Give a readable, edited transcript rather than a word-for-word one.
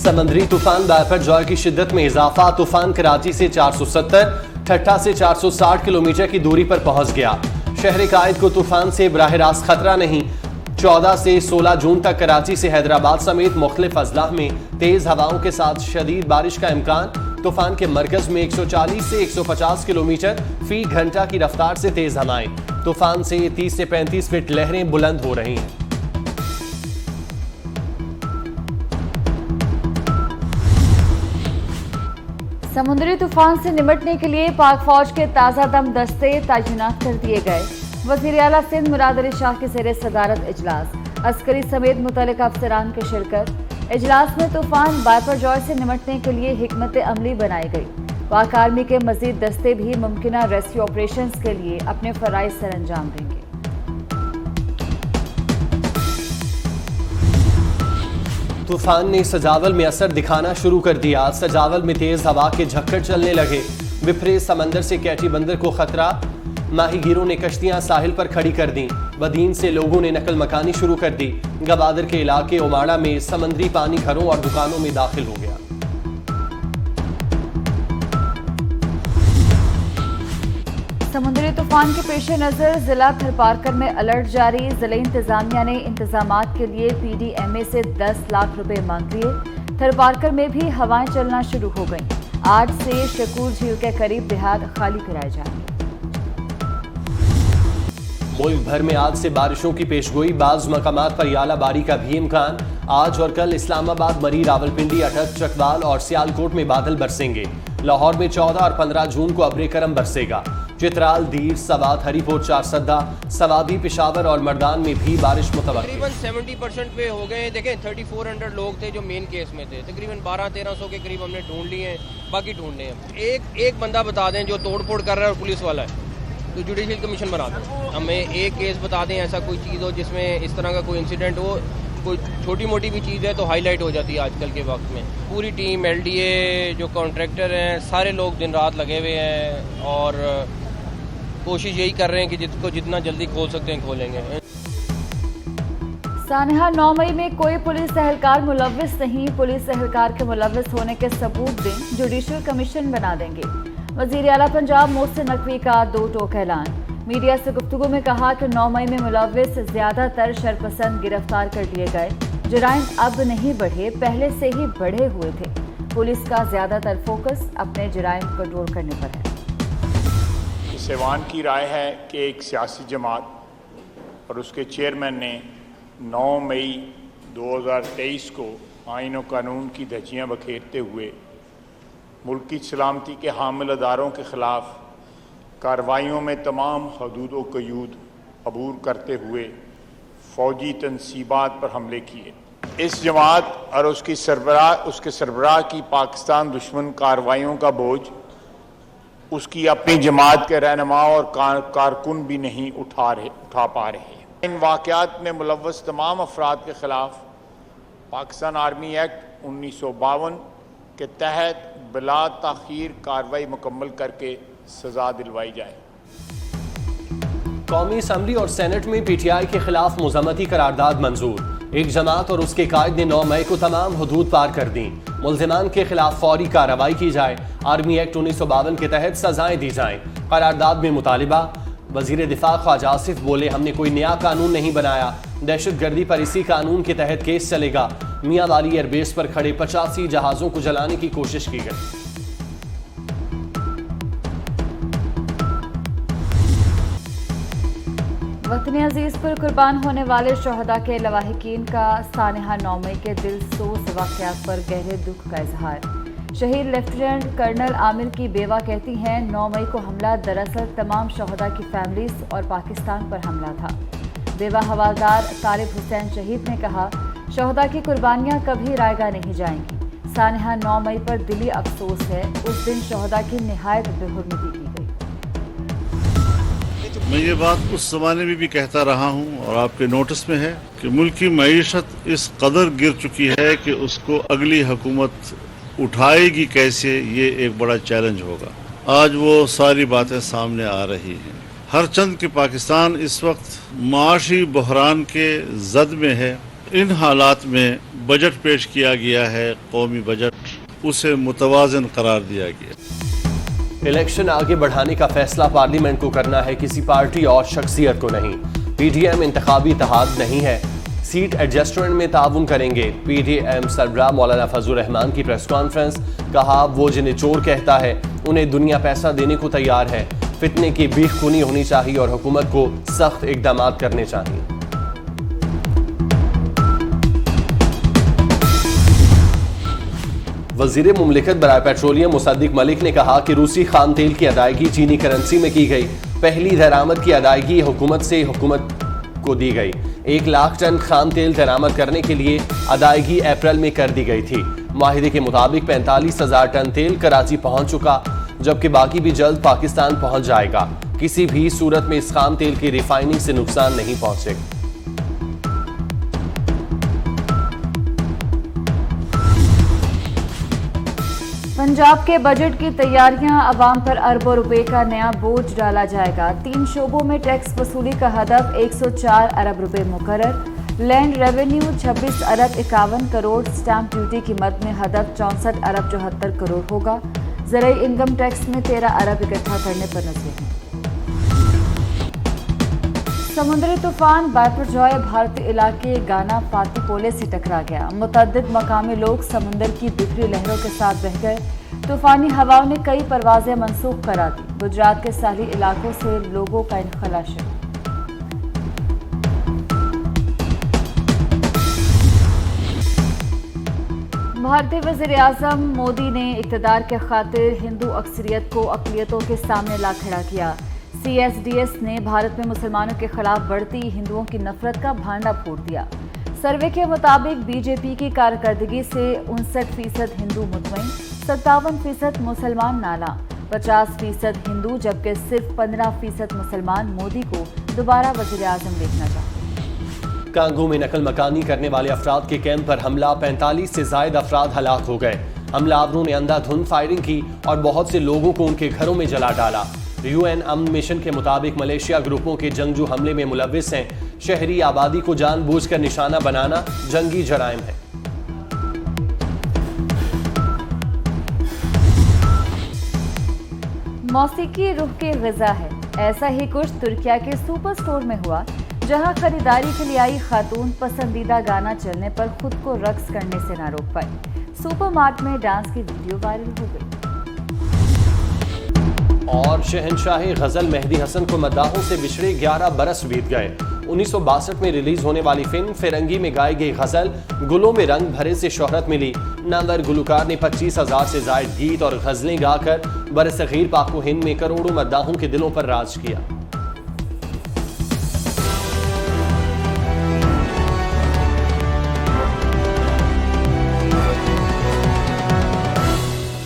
समंदरी तूफान बायफरजॉय की शिद्दत में इजाफा। तूफान कराची से 470, ठट्टा से 460 किलोमीटर की दूरी पर पहुंच गया। शहर कायद को तूफान से बराह रास्त खतरा नहीं। 14 से 16 जून तक कराची से हैदराबाद समेत मुख्तलिफ अजलाह में तेज हवाओं के साथ शदीद बारिश का इम्कान। तूफान के मरकज में 140 से 150 किलोमीटर फी घंटा की रफ्तार से तेज हवाएं। तूफान से 30 से 35 फीट लहरें बुलंद हो रही हैं। समुद्री तूफान से निपटने के लिए पाक फौज के ताज़ा दम दस्ते तैनात कर दिए गए। वज़ीर आला सिंध मुराद अली शाह की ज़ेर सदारत इजलास, अस्करी समेत मुतल्लिक़ अफसरान की शिरकत। इजलास में तूफान बायफरजॉय से निपटने के लिए हिकमत अमली बनाई गई। पाक आर्मी के मज़ीद दस्ते भी मुमकिना रेस्क्यू ऑपरेशंस के लिए अपने फ़राइज़ सर अंजाम देंगे। तूफान ने सजावल में असर दिखाना शुरू कर दिया। सजावल में तेज हवा के झक्कड़ चलने लगे। विफरे समंदर से कैटी बंदर को खतरा। माहीगीरों ने कश्तियां साहिल पर खड़ी कर दी। बदीन से लोगों ने नकल मकानी शुरू कर दी। गवादर के इलाके ओमाड़ा में समंदरी पानी घरों और दुकानों में दाखिल हो गया। समुद्री तूफान के पेश नज़र जिला थरपारकर में अलर्ट जारी। जिले इंतजामिया ने इंतजामात के लिए PDMA से 10 लाख रुपए मांग लिए। थरपारकर में भी हवाएं चलना शुरू हो गईं। आज से शकूर झील के करीब देहात खाली कराए जाएंगे। मुल्क भर में आज से बारिशों की पेशगोई। बाज़ मकामात पर यालाबारी का भी इम्कान। आज और कल इस्लामाबाद, मरी, रावलपिंडी, अटक, चकवाल और सियालकोट में बादल बरसेंगे। लाहौर में 14 और 15 जून को अब्रे करम बरसेगा। चित्राल, दीर, सवात, हरीपुर, चारसद्दा, सवाबी, पिशावर और मर्दान में भी बारिश मुतवक्किल। तकरीबन 70% पे हो गए। देखें 3400 लोग थे जो मेन केस में थे। तकरीबन 1200-1300 के करीब हमने ढूंढ लिए हैं, बाकी ढूंढने हैं। एक बंदा बता दें जो तोड़ फोड़ कर रहा है और पुलिस वाला है तो जुडिशल कमीशन बना दें। हमें एक केस बता दें, ऐसा कोई चीज़ हो जिसमें इस तरह का कोई इंसिडेंट हो। कोई छोटी मोटी भी चीज़ है तो हाईलाइट हो जाती है आजकल के वक्त में। पूरी टीम, LDA, जो कॉन्ट्रैक्टर हैं, सारे लोग दिन रात लगे हुए हैं और कोशिश यही कर रहे हैं कि जिसको जितना जल्दी खोल सकते हैं खोलेंगे। सानहा 9 मई में कोई पुलिस एहलकार मुलव्विस नहीं। पुलिस एहलकार के मुलव्विस होने के सबूत दें, जुडिशल कमीशन बना देंगे। वज़ीर आला पंजाब मोहसिन नकवी का 2 टोक ऐलान। मीडिया से गुफ्तगू में कहा कि 9 मई में मुलव्विस ज़्यादातर शरपसंद गिरफ्तार कर लिए गए। जराइम अब नहीं बढ़े, पहले से ही बढ़े हुए थे। पुलिस का ज़्यादातर फोकस अपने जराइम कंट्रोल करने पर है। सेवान की राय है कि एक सियासी जमात और उसके चेयरमैन ने 9 मई 2023 को आईन और कानून की धज्जियां बखेरते हुए मुल्क की सलामती के हामिल अदारों के ख़िलाफ़ कार्रवाइयों में तमाम हदूद व क़यूद अबूर करते हुए फ़ौजी तनसीबात पर हमले किए। इस जमात और उसके सरबराह की पाकिस्तान दुश्मन कार्रवाइयों का बोझ उसकी अपनी जमात के रहनुमा और कारकुन भी नहीं उठा पा रहे हैं। इन वाक़यात में मुलव्वस तमाम अफराद के ख़िलाफ़ पाकिस्तान आर्मी एक्ट 1952 के तहत बिला ताख़ीर कार्रवाई मुकम्मल करके सज़ा दिलवाई जाए। कौमी असम्बली और सेनेट में PTI के खिलाफ मुज़म्मती करारदाद मंजूर। एक जमात और उसके कायद ने 9 मई को तमाम हदूद पार कर दी। मुल्ज़िमान के खिलाफ फौरी कार्रवाई की जाए। आर्मी एक्ट 1952 के तहत सजाएं दी जाएं। करारदाद में मुतालिबा। वज़ीर दिफा ख्वाजा आसिफ बोले, हमने कोई नया कानून नहीं बनाया। दहशत गर्दी पर इसी कानून के तहत केस चलेगा। मियाँ वाली एयरबेस पर खड़े 85 जहाज़ों को जलाने की कोशिश की गई। वतन अजीज पर कुर्बान होने वाले शहदा के लवाहिकीन का सानहा 9 मई के दिल सोज वाक़यात पर गहरे दुख का इजहार। शहीद लेफ्टिनेंट कर्नल आमिर की बेवा कहती हैं, 9 मई को हमला दरअसल तमाम शहदा की फैमिलीज और पाकिस्तान पर हमला था। बेवा हवालदार तालिब हुसैन शहीद ने कहा, शहदा की कुर्बानियाँ कभी रायगा नहीं जाएंगी। सानहा 9 मई पर दिली अफसोस है, उस दिन शहदा की निहायत बेहुरमती की गई। मैं ये बात उस ज़माने में भी कहता रहा हूँ और आपके नोटिस में है कि मुल्क की मईशत इस कदर गिर चुकी है कि उसको अगली हुकूमत उठाएगी कैसे, ये एक बड़ा चैलेंज होगा। आज वो सारी बातें सामने आ रही हैं। हर चंद कि पाकिस्तान इस वक्त माशी बहरान के जद में है। इन हालात में बजट पेश किया गया है, कौमी बजट, उसे मुतवाज़न करार दिया गया। इलेक्शन आगे बढ़ाने का फैसला पार्लियामेंट को करना है, किसी पार्टी और शख्सियत को नहीं। पीडीएम इंतखाबी इत्तेहाद नहीं है, सीट एडजस्टमेंट में ताउन करेंगे। पीडीएम सरबराह मौलाना फजलुर रहमान की प्रेस कॉन्फ्रेंस, कहा वो जिन्हें चोर कहता है उन्हें दुनिया पैसा देने को तैयार है। फितने की बीख खूनी होनी चाहिए और हुकूमत को सख्त इकदाम करने चाहिए। वजीर मुमलिकत बराए पेट्रोलियम मुसद्दिक मलिक ने कहा कि रूसी खाम तेल की अदायगी चीनी करेंसी में की गई। पहली दरामद की अदायगी हुकूमत से हुकूमत को दी गई। 1 लाख टन खाम तेल दरामद करने के लिए अदायगी अप्रैल में कर दी गई थी। माहिदे के मुताबिक 45,000 टन तेल कराची पहुंच चुका, जबकि बाकी भी जल्द पाकिस्तान पहुंच जाएगा। किसी भी सूरत में इस खाम तेल की रिफाइनिंग से नुकसान नहीं पहुंचेगा। पंजाब के बजट की तैयारियां, अवाम पर अरबों रुपए का नया बोझ डाला जाएगा। 3 शोबों में टैक्स वसूली का हदफ 104 अरब रुपए मुकर्रर। लैंड रेवेन्यू 26 अरब 51 करोड़, स्टैंप ड्यूटी की मद में हदफ 64 अरब 74 करोड़ होगा। ज़राई इनकम टैक्स में 13 अरब इकट्ठा करने पर नजर है। समुद्री तूफान बायपरजॉय भारतीय इलाके गाना फातीपोले से टकरा गया। मुतअद्दिद मकामी लोग समुद्र की बिखरी लहरों के साथ बह गए। तूफानी हवाओं ने कई परवाजें मनसूख करा दी। गुजरात के साहली इलाकों से लोगों का इनखला शुरू। भारतीय वज़ीर आज़म मोदी ने इक़्तिदार के खातिर हिंदू अक्सरियत को अक़लियतों के सामने ला खड़ा किया। CSDS ने भारत में मुसलमानों के खिलाफ बढ़ती हिंदुओं की नफरत का भांडा फोड़ दिया। सर्वे के मुताबिक बीजेपी की कारकर्दगी से 59% हिंदू मुतमईन, 57% मुसलमान नाला, 50% हिंदू, जबकि सिर्फ 15% मुसलमान मोदी को दोबारा वज़ीर आज़म देखना चाहते। कांगो में नकल मकानी करने वाले अफराद के कैंप पर हमला, 45 से जायद अफराद हलाक हो गए। हमलावरों ने अंधाधुंध फायरिंग की और बहुत से लोगों को उनके घरों में जला डाला। UN अमन मिशन के मुताबिक मलेशिया ग्रुपों के जंगजू हमले में मुलविस हैं। शहरी आबादी को जानबूझकर निशाना बनाना जंगी जराइम है। मौसीकी रूह की ग़िज़ा है। ऐसा ही कुछ तुर्किया के सुपर स्टोर में हुआ, जहां खरीदारी के लिए आई खातून पसंदीदा गाना चलने पर खुद को रक्स करने से ना रोक पाई। सुपरमार्ट में डांस की वीडियो वायरल हो गई। और शहनशाह गजल मेहदी हसन को मद्दाहों से बिछड़े 11 बरस बीत गए। 1962 में रिलीज होने वाली फिल्म फिरंगी में गाई गई गजल गुलों में रंग भरे से शोहरत मिली। नामवर गुलकार ने 25,000 से जायद गीत और गजलें गाकर बरसगीर पाक व हिंद में करोड़ों मद्दाहों के दिलों पर राज किया।